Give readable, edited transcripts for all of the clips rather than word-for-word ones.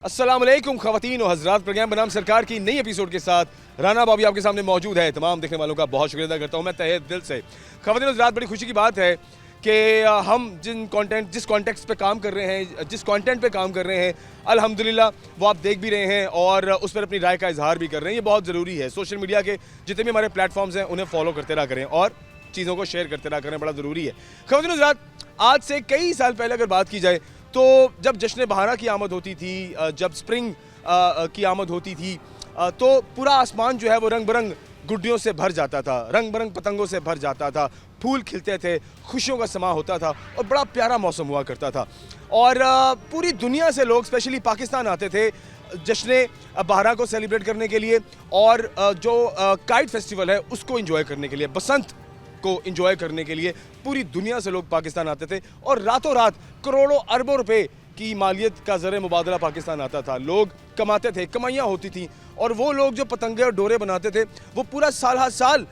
अस्सलामुअलैकुम ख़वातीन और हज़रात, प्रोग्राम बनाम सरकार की नई एपिसोड के साथ राना बाबी आपके सामने मौजूद है। तमाम देखने वालों का बहुत शुक्रिया अदा करता हूँ मैं तहे दिल से। ख़वातीन और हज़रात, बड़ी खुशी की बात है कि हम जिस कॉन्टेक्स्ट पे काम कर रहे हैं, जिस कंटेंट पे काम कर रहे हैं, अल्हम्दुलिल्लाह वो आप देख भी रहे हैं और उस पर अपनी राय का इजहार भी कर रहे हैं। ये बहुत ज़रूरी है। सोशल मीडिया के जितने भी हमारे प्लेटफॉर्म्स हैं उन्हें फॉलो करते रहा करें और चीज़ों को शेयर करते रहा करें, बड़ा ज़रूरी है। ख़वातीन और हज़रात, आज से कई साल पहले अगर बात की जाए तो जब जश्न बहारा की आमद होती थी, जब स्प्रिंग की आमद होती थी, तो पूरा आसमान जो है वो रंग बरंग गुड्डियों से भर जाता था, रंग बरंग पतंगों से भर जाता था, फूल खिलते थे, खुशियों का समा होता था और बड़ा प्यारा मौसम हुआ करता था। और पूरी दुनिया से लोग स्पेशली पाकिस्तान आते थे जश्न बहारा को सेलिब्रेट करने के लिए और जो काइट फेस्टिवल है उसको एंजॉय करने के लिए, बसंत को एंजॉय करने के लिए पूरी दुनिया से लोग पाकिस्तान आते थे और रातों रात करोड़ों अरबों रुपए की मालियत का ज़र मुबादला पाकिस्तान आता था। लोग कमाते थे, कमाइयाँ होती थी और वो लोग जो पतंगे और डोरे बनाते थे वो पूरा साल हर साल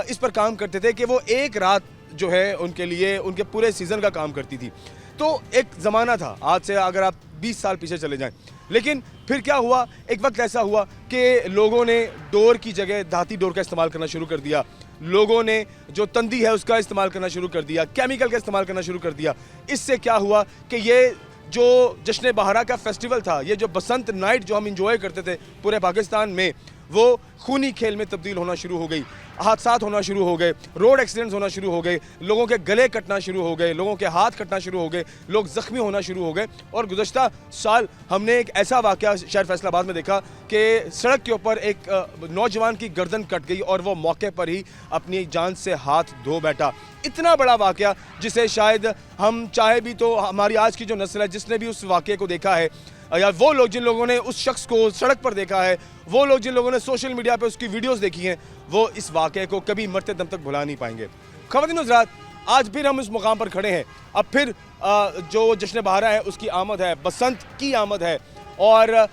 इस पर काम करते थे कि वो एक रात जो है उनके लिए उनके पूरे सीज़न का काम करती थी। तो एक ज़माना था, आज से अगर आप 20 साल पीछे चले जाएं। लेकिन फिर क्या हुआ, एक वक्त ऐसा हुआ कि लोगों ने डोर की जगह धाती डोर का इस्तेमाल करना शुरू कर दिया। लोगों ने जो तंदी है उसका इस्तेमाल करना शुरू कर दिया, केमिकल का इस्तेमाल करना शुरू कर दिया। इससे क्या हुआ कि ये जो जश्न बहारा का फेस्टिवल था, ये जो बसंत नाइट जो हम इंजॉय करते थे पूरे पाकिस्तान में, वो खूनी खेल में तब्दील होना शुरू हो गई। हादसात होना शुरू हो गए, रोड एक्सीडेंट्स होना शुरू हो गए, लोगों के गले कटना शुरू हो गए, लोगों के हाथ कटना शुरू हो गए, लोग ज़ख्मी होना शुरू हो गए। और गुज़श्ता साल हमने एक ऐसा वाक़या शहर फैसलाबाद में देखा कि सड़क के ऊपर एक नौजवान की गर्दन कट गई और वो मौके पर ही अपनी जान से हाथ धो बैठा। इतना बड़ा वाक़या जिसे शायद हम चाहे भी तो हमारी आज की जो नस्ल है जिसने भी उस वाक़े को देखा है, या वो लोग जिन लोगों ने उस शख्स को सड़क पर देखा है, वो लोग जिन लोगों ने सोशल मीडिया पे उसकी वीडियोस देखी हैं, वो इस वाक़े को कभी मरते दम तक भुला नहीं पाएंगे। ख़वातीन और हज़रात, आज फिर हम इस मुकाम पर खड़े हैं। अब फिर जो जश्न बहारा है उसकी आमद है, बसंत की आमद है और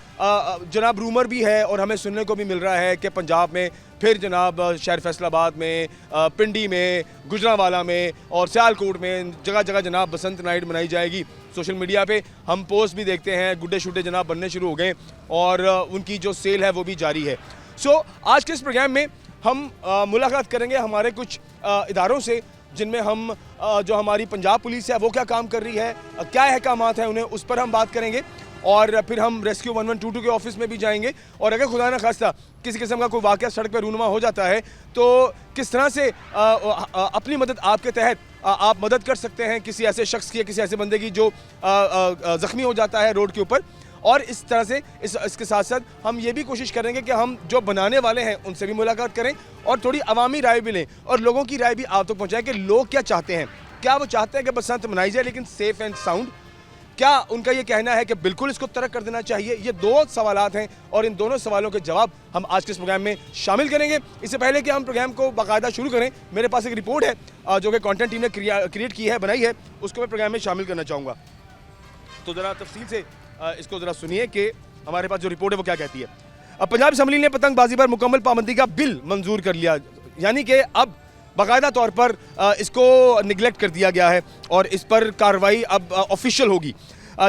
जनाब रूमर भी है और हमें सुनने को भी मिल रहा है कि पंजाब में फिर जनाब शहर फैसलाबाद में, पिंडी में, गुजरांवाला में और सियालकोट में जगह जगह जनाब बसंत नाइट मनाई जाएगी। सोशल मीडिया पे हम पोस्ट भी देखते हैं, गुड्डे शुड्डे जनाब बनने शुरू हो गए और उनकी जो सेल है वो भी जारी है। सो आज के इस प्रोग्राम में हम मुलाकात करेंगे हमारे कुछ इदारों से जिनमें हम जो हमारी पंजाब पुलिस है वो क्या काम कर रही है, क्या अहकामात हैं उन्हें, उस पर हम बात करेंगे। और फिर हम रेस्क्यू 1122 के ऑफिस में भी जाएंगे और अगर खुदा न खास्ता किसी किस्म का कोई वाक़या सड़क पर रूनुमा हो जाता है तो किस तरह से अपनी मदद आपके तहत आप मदद कर सकते हैं किसी ऐसे शख्स की, किसी ऐसे बंदे की जो ज़ख्मी हो जाता है रोड के ऊपर। और इस तरह से इसके साथ साथ हम ये भी कोशिश करेंगे कि हम जो बनाने वाले हैं उनसे भी मुलाकात करें और थोड़ी अवामी राय भी लें और लोगों की राय भी आप तक पहुँचाएँ कि लोग क्या चाहते हैं। क्या वो चाहते हैं कि बसंत मनाई जाए लेकिन सेफ़ एंड साउंड, क्या उनका ये कहना है कि बिल्कुल इसको तर्क कर देना चाहिए। ये दो सवालात हैं और इन दोनों सवालों के जवाब हम आज के इस प्रोग्राम में शामिल करेंगे। इससे पहले कि हम प्रोग्राम को बाकायदा शुरू करें, मेरे पास एक रिपोर्ट है जो कि कंटेंट टीम ने क्रिएट की है, बनाई है, उसको मैं प्रोग्राम में शामिल करना चाहूँगा। तो ज़रा तफसील से इसको ज़रा सुनिए कि हमारे पास जो रिपोर्ट है वो क्या कहती है। अब पंजाब असम्बली ने पतंगबाजी पर मुकम्मल पाबंदी का बिल मंजूर कर लिया, यानी कि अब बाकायदा तौर पर इसको निगलेक्ट कर दिया गया है और इस पर कार्रवाई अब ऑफिशियल होगी,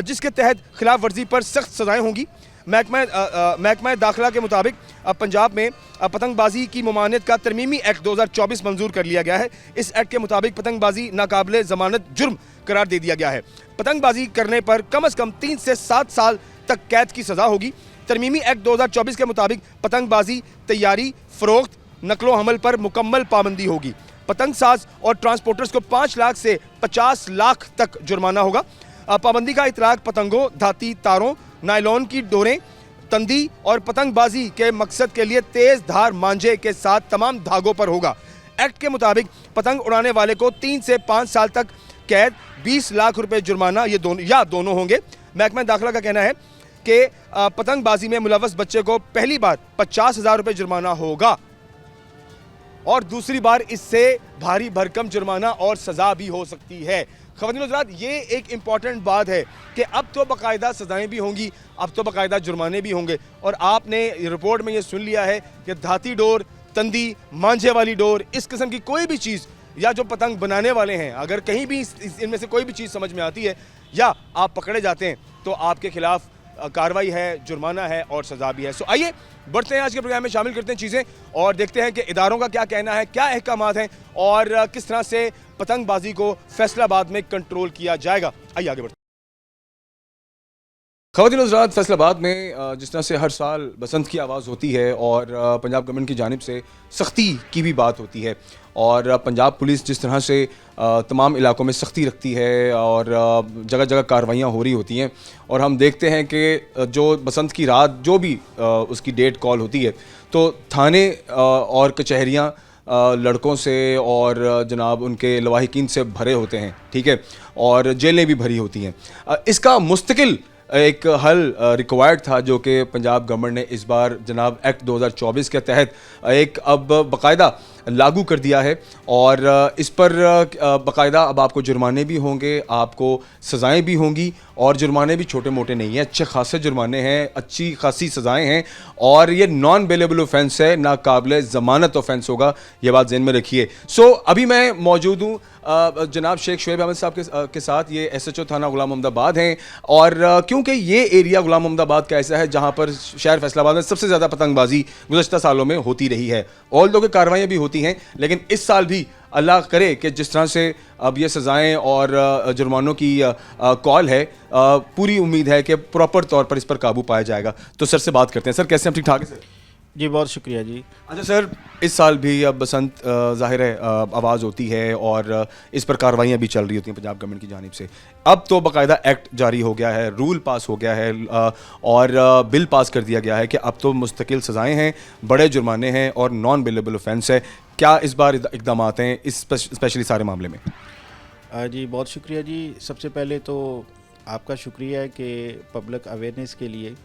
जिसके तहत खिलाफ वर्जी पर सख्त सज़ाएँ होंगी। महकमा दाखिला के मुताबिक पंजाब में पतंगबाजी की ममानियत का तरमीमी एक्ट 2024 मंजूर कर लिया गया है। इस एक्ट के मुताबिक पतंगबाजी नाकाबिले ज़मानत जुर्म करार दे दिया गया है। पतंगबाजी करने पर कम से कम 3 से 7 साल तक कैद की सज़ा होगी। तरमीमी एक्ट 2024 के मुताबिक पतंगबाजी, तैयारी, फ़रोख्त, नकलो हमल पर मुकम्मल पाबंदी होगी। पतंग साज और ट्रांसपोर्टर्स को 5 लाख से 50 लाख तक जुर्माना होगा। पाबंदी का इतलाक पतंगों, धाती तारों, नायलॉन की डोरें, तंदी और पतंगबाजी के मकसद के लिए तेज धार मांझे के साथ तमाम धागों पर होगा। एक्ट के मुताबिक पतंग उड़ाने वाले को 3 से 5 साल तक कैद, 20 लाख रुपए जुर्माना ये दोनों होंगे। महकमा दाखिला का कहना है कि पतंगबाजी में मुलव्वस बच्चे को पहली बार 50,000 रुपये जुर्माना होगा और दूसरी बार इससे भारी भरकम जुर्माना और सज़ा भी हो सकती है। ख़वातीन और हज़रात, ये एक इम्पॉर्टेंट बात है कि अब तो बाकायदा सज़ाएँ भी होंगी, अब तो बाकायदा जुर्माने भी होंगे। और आपने रिपोर्ट में ये सुन लिया है कि धाती डोर, तंदी, मांझे वाली डोर, इस किस्म की कोई भी चीज़ या जो पतंग बनाने वाले हैं, अगर कहीं भी इनमें से कोई भी चीज़ समझ में आती है या आप पकड़े जाते हैं तो आपके खिलाफ कार्रवाई है, जुर्माना है और सज़ा भी है। सो आइए बढ़ते हैं, आज के प्रोग्राम में शामिल करते हैं चीज़ें और देखते हैं कि इदारों का क्या कहना है, क्या अहकामात हैं और किस तरह से पतंगबाजी को फैसलाबाद में कंट्रोल किया जाएगा। आइए आगे बढ़ते हैं। ख़वातीन हज़रात, फैसलाबाद में जिस तरह से हर साल बसंत की आवाज़ होती है और पंजाब गवर्नमेंट की जानिब से सख्ती की भी बात होती है और पंजाब पुलिस जिस तरह से तमाम इलाकों में सख्ती रखती है और जगह जगह कार्रवाइयाँ हो रही होती हैं और हम देखते हैं कि जो बसंत की रात जो भी उसकी डेट कॉल होती है तो थाने और कचहरियाँ लड़कों से और जनाब उनके लवाहिकीन से भरे होते हैं, ठीक है, और जेलें भी भरी होती हैं। इसका मुस्तकिल एक हल रिक्वायर्ड था जो कि पंजाब गवर्नमेंट ने इस बार जनाब एक्ट 2024 के तहत एक अब बाकायदा लागू कर दिया है और इस पर बाकायदा अब आपको जुर्माने भी होंगे, आपको सज़ाएं भी होंगी और जुर्माने भी छोटे मोटे नहीं हैं, अच्छे खासे जुर्माने हैं, अच्छी खासी सज़ाएं हैं और ये नॉन बेलेबल ऑफेंस है, नाकाबिल ज़मानत ऑफेंस होगा, ये बात ज़हन में रखिए। सो अभी मैं मौजूद हूँ जनाब शेख शुएब अहमद साहब के साथ, ये SHO थाना गुलाम मोहम्मदाबाद हैं और क्योंकि ये एरिया गुलाम मोहम्मदाबाद का ऐसा है जहाँ पर शहर फैसलाबाद में सबसे ज़्यादा पतंगबाजी गुज़श्ता सालों में होती रही है। ऑल दो कि कार्रवाइयाँ भी होती हैं, लेकिन इस साल भी अल्लाह करे कि जिस तरह से अब ये सज़ाएं और जुर्मानों की कॉल है, पूरी उम्मीद है कि प्रॉपर तौर पर इस पर काबू पाया जाएगा। तो सर से बात करते हैं। सर कैसे हैं, ठीक ठाक है सर? जी बहुत शुक्रिया जी। अच्छा सर, इस साल भी अब बसंत ज़ाहिर है आवाज़ होती है और इस पर कार्रवाइयाँ भी चल रही होती हैं पंजाब गवर्नमेंट की जानिब से। अब तो बाकायदा एक्ट जारी हो गया है, रूल पास हो गया है और बिल पास कर दिया गया है कि अब तो मुस्तकिल सज़ाएँ हैं, बड़े जुर्माने हैं और नॉन बिलेबल ऑफेंस है। क्या इस बार इक़दाम हैं इस स्पेशली सारे मामले में? जी बहुत शुक्रिया जी। सबसे पहले तो आपका शुक्रिया है कि पब्लिक अवेयरनेस के लिए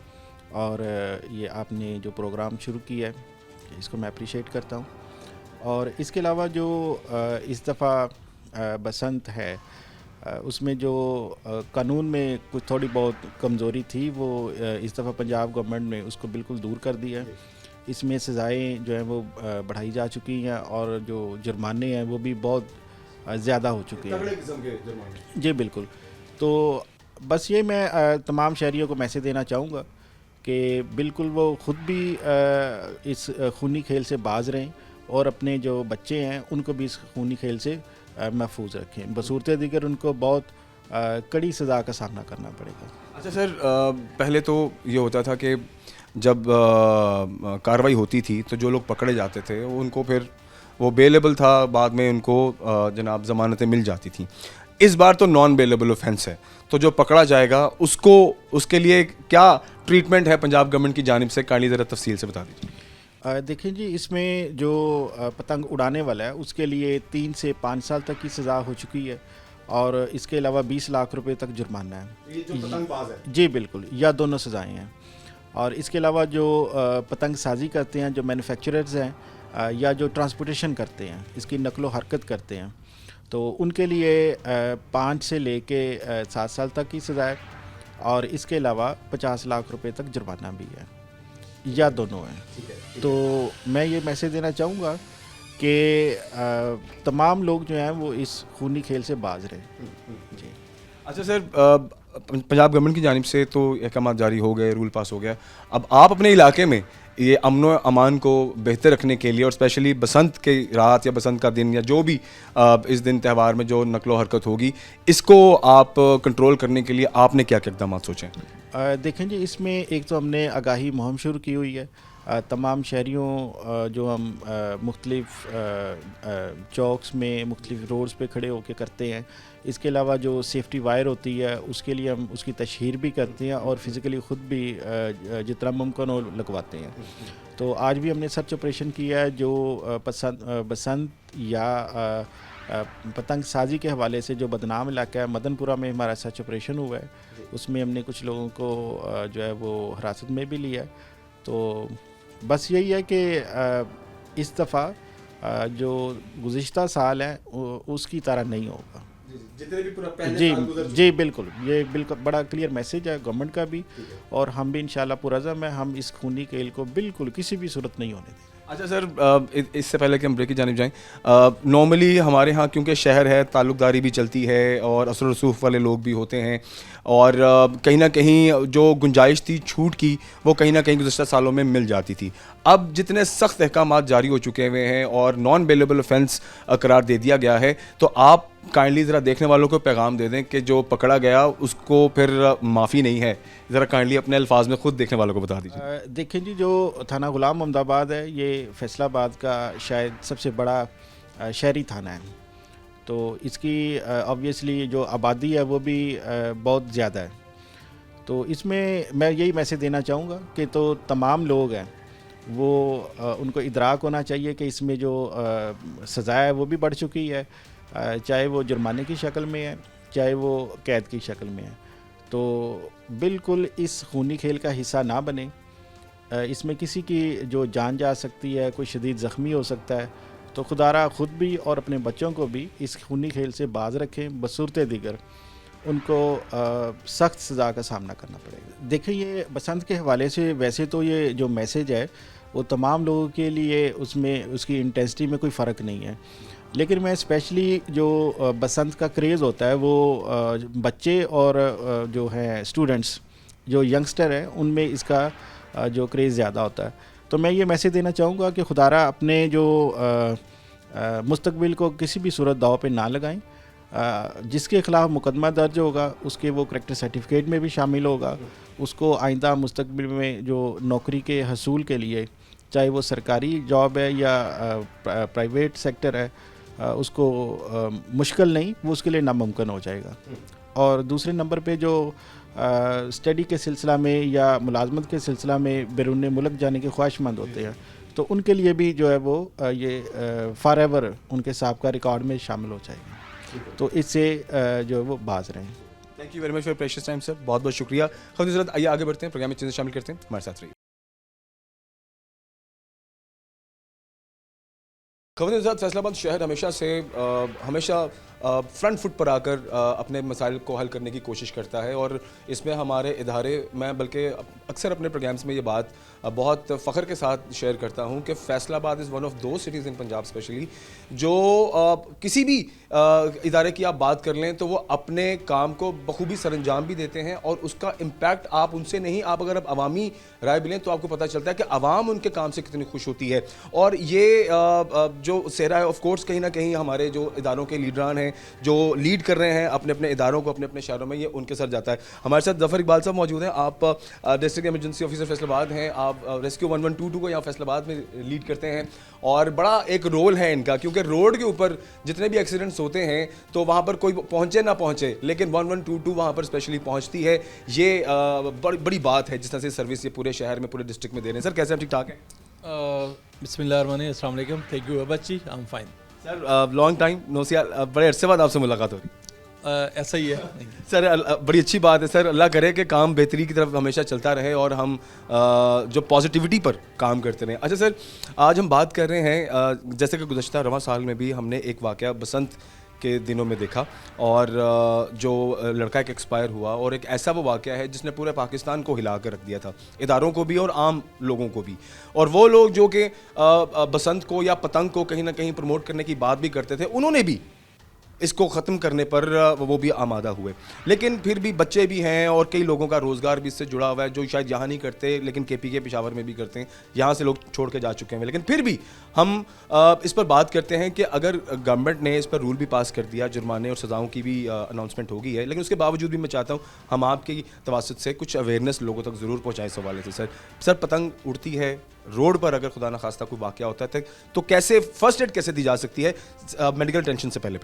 और ये आपने जो प्रोग्राम शुरू किया है इसको मैं अप्रिशिएट करता हूँ। और इसके अलावा जो इस दफ़ा बसंत है उसमें जो कानून में कुछ थोड़ी बहुत कमज़ोरी थी वो इस दफ़ा पंजाब गवर्नमेंट ने उसको बिल्कुल दूर कर दिया है। इसमें सज़ाएं जो हैं वो बढ़ाई जा चुकी हैं और जो जुर्माने हैं वो भी बहुत ज़्यादा हो चुके हैं। जी बिल्कुल। तो बस ये मैं तमाम शहरियों को मैसेज देना चाहूँगा कि बिल्कुल वो ख़ुद भी इस खूनी खेल से बाज रहें और अपने जो बच्चे हैं उनको भी इस खूनी खेल से महफूज रखें। बसूरत दीगर उनको बहुत कड़ी सज़ा का सामना करना पड़ेगा। अच्छा सर, पहले तो ये होता था कि जब कार्रवाई होती थी तो जो लोग पकड़े जाते थे उनको फिर वो बेलेबल था, बाद में उनको जनाब ज़मानतें मिल जाती थी। इस बार तो नॉन बेलेबल ऑफेंस है, तो जो पकड़ा जाएगा उसको उसके लिए क्या ट्रीटमेंट है पंजाब गवर्नमेंट की जानिब से, काइंडली ज़रा तफसील से बता दीजिए। देखिए जी, इसमें जो पतंग उड़ाने वाला है उसके लिए 3 से 5 साल तक की सज़ा हो चुकी है और इसके अलावा 20 लाख रुपए तक जुर्माना है। ये जो पतंगबाज है? जी बिल्कुल, या दोनों सज़ाएँ हैं। और इसके अलावा जो पतंग साजी करते हैं, जो मैन्युफैक्चरर्स हैं या जो ट्रांसपोर्टेशन करते हैं, इसकी नकलो हरकत करते हैं, तो उनके लिए 5 से लेके 7 साल तक की सज़ा है और इसके अलावा 50 लाख रुपए तक जुर्माना भी है, या दोनों हैं। तो मैं ये मैसेज देना चाहूँगा कि तमाम लोग जो हैं वो इस खूनी खेल से बाज रहे। जी अच्छा सर, पंजाब गवर्नमेंट की जानिब से तो अहकाम जारी हो गए, रूल पास हो गया, अब आप अपने इलाके में ये अमन व अमान को बेहतर रखने के लिए और स्पेशली बसंत की रात या बसंत का दिन या जो भी इस दिन त्यौहार में जो नकलो हरकत होगी, इसको आप कंट्रोल करने के लिए आपने क्या क्या इक़दाम सोचें? देखें जी, इसमें एक तो हमने आगाही मुहिम शुरू की हुई है। तमाम शहरियों जो हम मुख्तलिफ़ चौक्स में मुख्तलिफ़ रोड्स पे खड़े होकर करते हैं, इसके अलावा जो सेफ्टी वायर होती है उसके लिए हम उसकी तशहीर भी करते हैं और फ़िज़िकली ख़ुद भी जितना मुमकिन हो लगवाते हैं। तो आज भी हमने सर्च ऑपरेशन किया है जो बसंत या पतंग साजी के हवाले से जो बदनाम इलाका है मदनपुरा में हमारा सर्च ऑपरेशन हुआ है, उसमें हमने कुछ लोगों को जो है वो हिरासत में भी लिया है। तो बस यही है कि इस दफ़ा जो गुज़िश्ता साल है उसकी तरह नहीं होगा। जितने भी पहले जी साल गुज़र जी बिल्कुल, ये बिल्कुल बड़ा क्लियर मैसेज है गवर्नमेंट का भी और हम भी इंशाल्लाह पुरज़म है, हम इस खूनी खेल को बिल्कुल किसी भी सूरत नहीं होने देंगे। अच्छा सर, इससे पहले कि हम ब्रेक की जानिब जाएं, नॉर्मली हमारे यहाँ क्योंकि शहर है, ताल्लुकदारी भी चलती है और असर रसूख वाले लोग भी होते हैं, और कहीं ना कहीं जो गुंजाइश थी छूट की वो कहीं ना कहीं गुज़श्ता सालों में मिल जाती थी। अब जितने सख्त अहकामात जारी हो चुके हुए हैं और नॉन बेलेबल ऑफेंस करार दे दिया गया है, तो आप काइंडली ज़रा देखने वालों को पैगाम दे दें कि जो पकड़ा गया उसको फिर माफ़ी नहीं है। ज़रा काइंडली अपने अल्फाज में ख़ुद देखने वालों को बता दीजिए। देखें जी, जो थाना गुलाम मोहम्मदाबाद है ये फैसलाबाद का शायद सबसे बड़ा शहरी थाना है, तो इसकी ऑब्वियसली जो आबादी है वो भी बहुत ज़्यादा है। तो इसमें मैं यही मैसेज देना चाहूँगा कि तो तमाम लोग हैं वो उनको इदराक होना चाहिए कि इसमें जो सज़ा है वो भी बढ़ चुकी है, चाहे वो जुर्माने की शक्ल में है, चाहे वो कैद की शक्ल में है। तो बिल्कुल इस खूनी खेल का हिस्सा ना बने। इसमें किसी की जो जान जा सकती है, कोई शदीद ज़ख्मी हो सकता है, तो खुदारा ख़ुद भी और अपने बच्चों को भी इस खूनी खेल से बाज रखें। बसूरत दीगर उनको सख्त सज़ा का सामना करना पड़ेगा। देखिए, ये बसंत के हवाले से वैसे तो ये जो मैसेज है वो तमाम लोगों के लिए उसमें उसकी इंटेंसिटी में कोई फ़र्क नहीं है, लेकिन मैं स्पेशली जो बसंत का क्रेज़ होता है वो बच्चे और जो हैं स्टूडेंट्स, जो यंगस्टर हैं, उनमें इसका जो क्रेज़ ज़्यादा होता है। तो मैं ये मैसेज देना चाहूँगा कि खुदारा अपने जो मुस्तकबिल को किसी भी सूरत दाव पे ना लगाएं। जिसके ख़िलाफ़ मुकदमा दर्ज होगा उसके वो करैक्टर सर्टिफिकेट में भी शामिल होगा। उसको आइंदा मुस्तकबिल में जो नौकरी के हसूल के लिए, चाहे वो सरकारी जॉब है या प्राइवेट सेक्टर है, उसको मुश्किल नहीं, वो उसके लिए नामुमकिन हो जाएगा। और दूसरे नंबर पे जो स्टडी के सिलसिला में या मुलाजमत के सिलसिला में बैरून मुल्क जाने के ख्वाहिशमंद होते हैं, तो उनके लिए भी जो है वो ये फॉरएवर उनके साहब का रिकॉर्ड में शामिल हो जाएगा। तो इससे जो है वो बाज रहें। Thank you very much for precious time sir, बहुत बहुत शुक्रिया। खबरदार आइए आगे बढ़ते हैं, प्रोग्राम में चीज़ें शामिल करते हैं, हमारे साथ रहिए। खबरदार फैसलाबाद शहर हमेशा फ्रंट फुट पर आकर अपने मसाइल को हल करने की कोशिश करता है, और इसमें हमारे इदारे, मैं बल्कि अक्सर अपने प्रोग्राम्स में ये बात बहुत फ़ख्र के साथ शेयर करता हूँ कि फैसलाबाद इज़ वन ऑफ दो सिटीज़ इन पंजाब स्पेशली जो किसी भी इदारे की आप बात कर लें तो वो अपने काम को बखूबी सरंजाम भी देते हैं, और उसका इम्पैक्ट आप उनसे नहीं, आप अगर अवामी राय भी लें तो आपको पता चलता है कि अवाम उनके काम से कितनी खुश होती है। और ये जो सेहरा है, ऑफ कोर्स कहीं ना कहीं हमारे जो इदारों के लीडरान हैं जो लीड कर रहे हैं अपने अपने इदारों को अपने अपने शहरों में, ये उनके सर जाता है। हमारे साथ जफ़र इकबाल साहब मौजूद हैं, आप डिस्ट्रिक्ट एमरजेंसी ऑफिसर फैसलाबाद हैं, आप रेस्क्यू 1122 को यहाँ फैसलाबाद में लीड करते हैं, और बड़ा एक रोल है इनका, क्योंकि रोड के ऊपर जितने भी एक्सीडेंट्स होते हैं तो वहाँ पर कोई पहुँचे ना पहुँचे, लेकिन 1122 वहाँ पर स्पेशली पहुँचती है। ये बड़ी बात है जिस तरह से सर्विस ये पूरे शहर में, पूरे डिस्ट्रिक्ट में दे रहे हैं। सर कैसे, आप ठीक ठाक हैं? बिस्मिल्लाहिर्रहमानिर्रहीम, अस्सलाम वालेकुम, थैंक यू बच्ची, I am fine. Sir long time no see, बड़े अरसे बाद आपसे मुलाकात हो रही है। ऐसा ही है सर, बड़ी अच्छी बात है सर, अल्लाह करे कि काम बेहतरी की तरफ हमेशा चलता रहे और हम जो पॉजिटिविटी पर काम करते रहें। अच्छा सर, आज हम बात कर रहे हैं जैसे कि गुज़श्ता रवां साल में भी हमने एक वाक़या बसंत के दिनों में देखा, और जो लड़का एक एक्सपायर हुआ, और एक ऐसा वो वाक़या है जिसने पूरे पाकिस्तान को हिला कर रख दिया था, इदारों को भी और आम लोगों को भी। और वो लोग जो कि बसंत को या पतंग को कहीं ना कहीं प्रमोट करने की बात भी करते थे, उन्होंने भी इसको ख़त्म करने पर वो भी आमादा हुए। लेकिन फिर भी बच्चे भी हैं और कई लोगों का रोज़गार भी इससे जुड़ा हुआ है, जो शायद यहाँ नहीं करते लेकिन KPK पेशावर में भी करते हैं, यहाँ से लोग छोड़ के जा चुके हैं। लेकिन फिर भी हम इस पर बात करते हैं कि अगर गवर्नमेंट ने इस पर रूल भी पास कर दिया, जुर्माने और सज़ाओं की भी अनाउंसमेंट हो गई है, लेकिन उसके बावजूद भी मैं चाहता हूँ हम आपकी तवासुत से कुछ अवेयरनेस लोगों तक ज़रूर पहुँचाएं इस हवाले से। सर पतंग उड़ती है रोड पर, अगर खुदा न खास्ता कोई वाक़या होता है तो कैसे फर्स्ट एड कैसे दी जा सकती है मेडिकल टेंशन से पहले?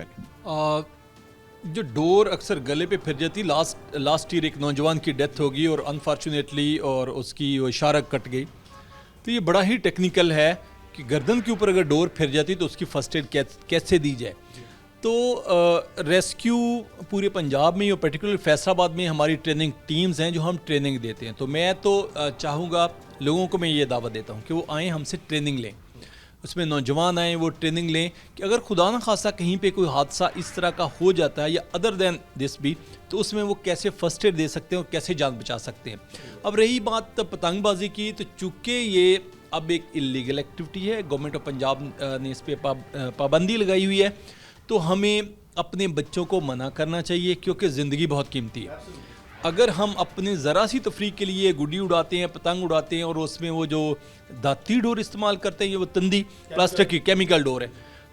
जो डोर अक्सर गले पे फिर जाती, लास्ट ईयर एक नौजवान की डेथ होगी और अनफॉर्चुनेटली और उसकी वो इशारा कट गई। तो ये बड़ा ही टेक्निकल है कि गर्दन के ऊपर अगर डोर फिर जाती तो उसकी फर्स्ट एड कैसे दी जाए। तो रेस्क्यू पूरे पंजाब में और पर्टिकुलर फैसलाबाद में हमारी ट्रेनिंग टीम्स हैं जो हम ट्रेनिंग देते हैं। तो मैं तो चाहूँगा लोगों को, मैं ये दावा देता हूँ कि वो आएँ हमसे ट्रेनिंग लें, उसमें नौजवान आएँ वो ट्रेनिंग लें कि अगर खुदा न खासा कहीं पे कोई हादसा इस तरह का हो जाता है या अदर देन दिस भी, तो उसमें वो कैसे फर्स्ट एड दे सकते हैं और कैसे जान बचा सकते हैं। अब रही बात पतंगबाजी की, तो चूँकि ये अब एक इलीगल एक्टिविटी है, गवर्नमेंट ऑफ पंजाब ने इस पर पाबंदी लगाई हुई है, तो हमें अपने बच्चों को मना करना चाहिए क्योंकि ज़िंदगी बहुत कीमती है। अगर हम अपने ज़रा सी तफरीक के लिए गुड्डी उड़ाते हैं, पतंग उड़ाते हैं और उसमें वो जो दाती डोर इस्तेमाल करते हैं, ये वो तंदी प्लास्टिक की केमिकल डोर है,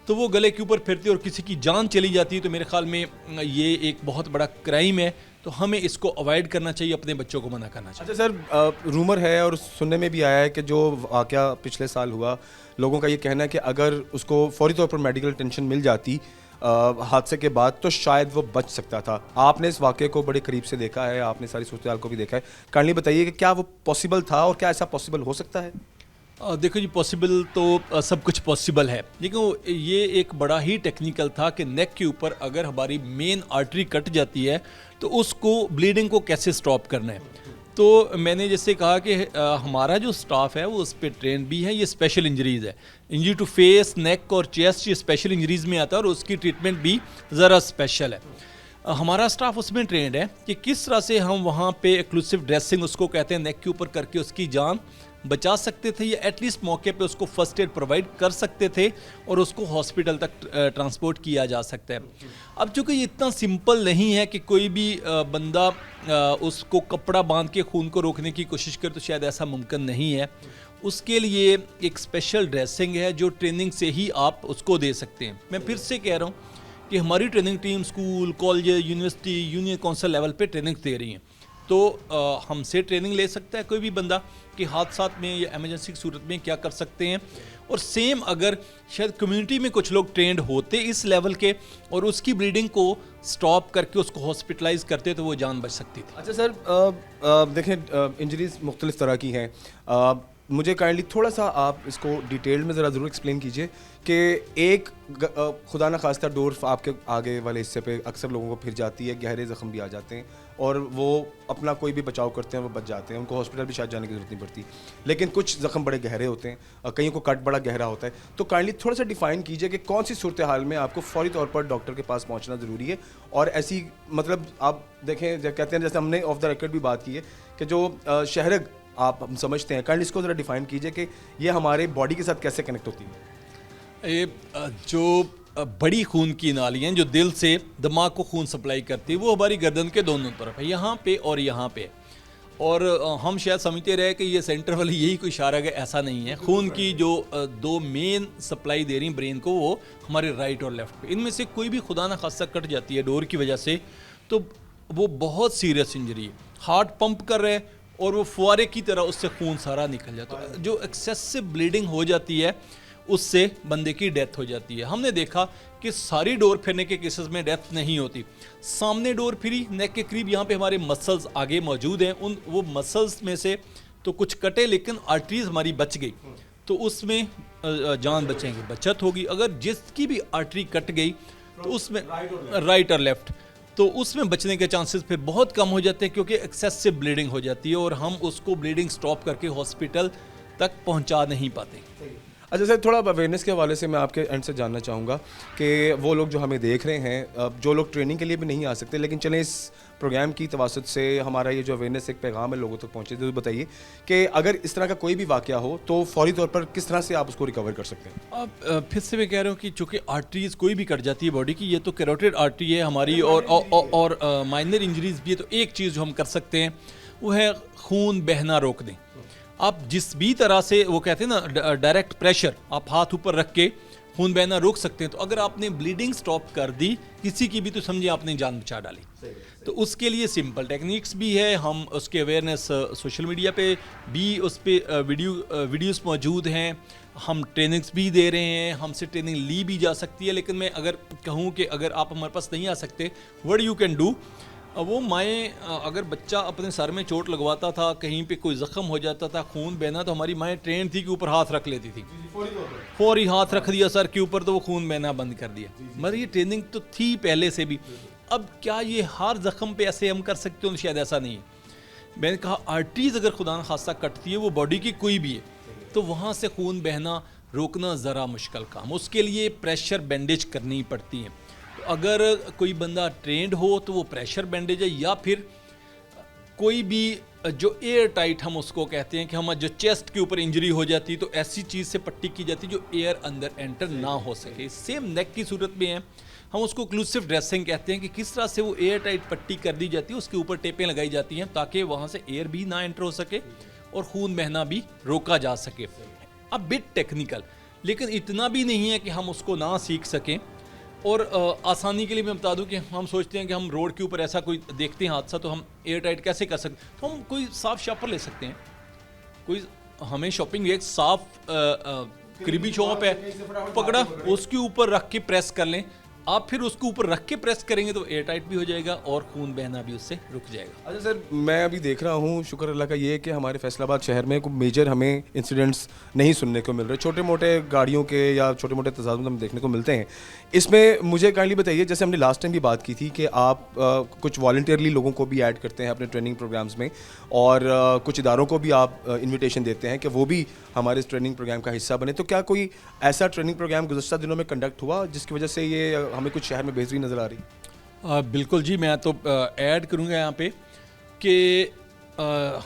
तो वो गले के ऊपर फिरती है और किसी की जान चली जाती है, तो मेरे ख्याल में ये एक बहुत बड़ा क्राइम है। तो हमें इसको अवॉइड करना चाहिए, अपने बच्चों को मना करना चाहिए। अच्छा सर, रूमर है और सुनने में भी आया है कि जो वाक़या पिछले साल हुआ, लोगों का ये कहना है कि अगर उसको फौरी तौर पर मेडिकल अटेंशन मिल जाती हादसे के बाद तो शायद वो बच सकता था। आपने इस वाक़े को बड़े करीब से देखा है, आपने सारी सूरत को भी देखा है, काइंडली बताइए कि क्या वो पॉसिबल था और क्या ऐसा पॉसिबल हो सकता है? देखो जी, पॉसिबल तो सब कुछ पॉसिबल है, लेकिन ये एक बड़ा ही टेक्निकल था कि नेक के ऊपर अगर हमारी मेन आर्टरी कट जाती है तो उसको ब्लीडिंग को कैसे स्टॉप करना है। तो मैंने जैसे कहा कि हमारा जो स्टाफ है वो उस पर ट्रेन भी है। ये स्पेशल इंजरीज़ है, इंजरी टू फेस, नेक और चेस्ट, ये स्पेशल इंजरीज़ में आता है और उसकी ट्रीटमेंट भी ज़रा स्पेशल है। हमारा स्टाफ उसमें ट्रेंड है कि किस तरह से हम वहाँ पे एक्लूसिव ड्रेसिंग उसको कहते हैं, नेक के ऊपर करके उसकी जान बचा सकते थे या एटलीस्ट मौके पे उसको फर्स्ट एड प्रोवाइड कर सकते थे और उसको हॉस्पिटल तक ट्रांसपोर्ट किया जा सकता है। अब चूँकि ये इतना सिंपल नहीं है कि कोई भी बंदा उसको कपड़ा बांध के खून को रोकने की कोशिश करे, तो शायद ऐसा मुमकिन नहीं है। उसके लिए एक स्पेशल ड्रेसिंग है जो ट्रेनिंग से ही आप उसको दे सकते हैं। मैं फिर से कह रहा हूँ कि हमारी training team school, college, university, union council level पे ट्रेनिंग दे रही हैं, तो हमसे ट्रेनिंग ले सकता है कोई भी बंदा कि हादसात में या इमरजेंसी की सूरत में क्या कर सकते हैं। और सेम अगर शायद कम्युनिटी में कुछ लोग ट्रेंड होते इस लेवल के और उसकी ब्लीडिंग को स्टॉप करके उसको हॉस्पिटलाइज करते तो वो जान बच सकती थी। अच्छा सर, देखें इंजरीज मुख्तलिफ तरह की हैं, मुझे काइंडली थोड़ा सा आप इसको डिटेल में ज़रा ज़रूर एक्सप्लेन कीजिए कि एक खुदा न खास्ता डोर आपके आगे वाले हिस्से पे अक्सर लोगों को फिर जाती है, गहरे ज़ख्म भी आ जाते हैं और वो अपना कोई भी बचाव करते हैं, वो बच जाते हैं, उनको हॉस्पिटल भी शायद जाने की ज़रूरत नहीं पड़ती। लेकिन कुछ ज़ख्म बड़े गहरे होते हैं, कईयों को कट बड़ा गहरा होता है, तो काइंडली थोड़ा सा डिफ़ाइन कीजिए कि कौन सी सूरत हाल में आपको फौरी तौर पर डॉक्टर के पास पहुँचना ज़रूरी है। और ऐसी मतलब आप देखें, कहते हैं जैसे हमने ऑफ द रिकॉर्ड भी बात की है कि जो शहरग आप हम समझते हैं, काइंडली इसको ज़रा डिफ़ाइन कीजिए कि ये हमारे बॉडी के साथ कैसे कनेक्ट होती है। ये जो बड़ी खून की नालियाँ जो दिल से दिमाग को खून सप्लाई करती है वो हमारी गर्दन के दोनों तरफ है, यहाँ पे और यहाँ पे। और हम शायद समझते रहे कि ये सेंटर वाली यही कोई इशारा है, ऐसा नहीं है। खून की जो दो मेन सप्लाई दे रही ब्रेन को वो हमारे राइट और लेफ्ट पे, इनमें से कोई भी खुदा न खास्ता कट जाती है डोर की वजह से तो वो बहुत सीरियस इंजरी है। हार्ट पंप कर रहे हैं और वो फुआरे की तरह उससे खून सारा निकल जाता है। जो एक्सेसिव ब्लीडिंग हो जाती है उससे बंदे की डेथ हो जाती है। हमने देखा कि सारी डोर फिरने के केसेस में डेथ नहीं होती। सामने डोर फिरी, नेक के करीब यहाँ पे हमारे मसल्स आगे मौजूद हैं, उन वो मसल्स में से तो कुछ कटे लेकिन आर्टरीज हमारी बच गई, तो उसमें जान बचेंगे, बचत होगी। अगर जिसकी भी आर्टरी कट गई तो उसमें राइट और लेफ्ट, तो उसमें बचने के चांसेस फिर बहुत कम हो जाते हैं क्योंकि एक्सेसिव ब्लीडिंग हो जाती है और हम उसको ब्लीडिंग स्टॉप करके हॉस्पिटल तक पहुंचा नहीं पाते। अच्छा सर, थोड़ा अवेयरनेस के हवाले से मैं आपके एंड से जानना चाहूँगा कि वो लोग जो हमें देख रहे हैं, जो लोग ट्रेनिंग के लिए भी नहीं आ सकते, लेकिन चलें इस प्रोग्राम की तवासुत से हमारा ये जो अवेयरनेस एक पैगाम है लोगों तक पहुँचे, तो बताइए कि अगर इस तरह का कोई भी वाक़या हो तो फौरी तौर पर किस तरह से आप उसको रिकवर कर सकते हैं? अब फिर से मैं कह रहा हूँ कि चूँकि आर्टरीज कोई भी कट जाती है बॉडी की, ये तो कैरोटिड आर्टरी है हमारी और माइनर इंजरीज भी है, तो एक चीज़ जो हम कर सकते हैं वो है खून बहना रोक दें। आप जिस भी तरह से, वो कहते हैं ना डायरेक्ट प्रेशर, आप हाथ ऊपर रख के खून बहना रोक सकते हैं। तो अगर आपने ब्लीडिंग स्टॉप कर दी किसी की भी तो समझिए आपने जान बचा डाली। तो उसके लिए सिंपल टेक्निक्स भी है, हम उसके अवेयरनेस सोशल मीडिया पे भी उस पर वीडियोस मौजूद हैं, हम ट्रेनिंग्स भी दे रहे हैं, हमसे ट्रेनिंग ली भी जा सकती है। लेकिन मैं अगर कहूँ कि अगर आप हमारे पास नहीं आ सकते, व्हाट यू कैन डू, वो माएँ, अगर बच्चा अपने सर में चोट लगवाता था, कहीं पे कोई ज़ख्म हो जाता था, खून बहना, तो हमारी माएँ ट्रेन थी कि ऊपर हाथ रख लेती थी, फौरी हाथ रख दिया सर के ऊपर तो वो खून बहना बंद कर दिया। मगर ये ट्रेनिंग तो थी पहले से भी। अब क्या ये हर ज़ख्म पे ऐसे हम कर सकते हो? शायद ऐसा नहीं है। मैंने कहा आर्टरीज अगर खुदा न खास्ता कटती है, वो बॉडी की कोई भी है, तो वहाँ से खून बहना रोकना ज़रा मुश्किल काम, उसके लिए प्रेशर बैंडेज करनी पड़ती है। अगर कोई बंदा ट्रेंड हो तो वो प्रेशर बैंडेज है, या फिर कोई भी जो एयर टाइट हम उसको कहते हैं कि हम जो चेस्ट के ऊपर इंजरी हो जाती है तो ऐसी चीज़ से पट्टी की जाती है जो एयर अंदर एंटर ना हो सके। सेम नेक की सूरत में है, हम उसको क्लूसिव ड्रेसिंग कहते हैं कि किस तरह से वो एयर टाइट पट्टी कर दी जाती है, उसके ऊपर टेपें लगाई जाती हैं ताकि वहाँ से एयर भी ना एंटर हो सके और खून बहना भी रोका जा सके। अब बिट टेक्निकल, लेकिन इतना भी नहीं है कि हम उसको ना सीख सकें। और आसानी के लिए मैं बता दूं कि हम सोचते हैं कि हम रोड के ऊपर ऐसा कोई देखते हैं हादसा तो हम एयर टाइट कैसे कर सकते हैं, तो हम कोई साफ शॉपर ले सकते हैं, कोई हमें शॉपिंग एक साफ करीबी शॉप है, पकड़ा उसके ऊपर रख के प्रेस कर लें, आप फिर उसके ऊपर रख के प्रेस करेंगे तो एयर टाइट भी हो जाएगा और खून बहना भी उससे रुक जाएगा। अच्छा सर, मैं अभी देख रहा हूँ, शुक्र अल्लाह का ये कि हमारे फैसलाबाद शहर में कोई मेजर हमें इंसिडेंट्स नहीं सुनने को मिल रहे, छोटे मोटे गाड़ियों के या छोटे मोटे तज़ादुम हम देखने को मिलते हैं। इसमें मुझे काइंडली बताइए, जैसे हमने लास्ट टाइम भी बात की थी कि आप कुछ वॉलंटियरली लोगों को भी ऐड करते हैं अपने ट्रेनिंग प्रोग्राम्स में और कुछ इदारों को भी आप इन्विटेशन देते हैं कि वो भी हमारे इस ट्रेनिंग प्रोग्राम का हिस्सा बने। तो क्या कोई ऐसा ट्रेनिंग प्रोग्राम गुज़श्ता दिनों में कंडक्ट हुआ जिसकी वजह से ये हमें कुछ शहर में बेहतरी नज़र आ रही? बिल्कुल जी, मैं तो ऐड करूँगा यहाँ पे कि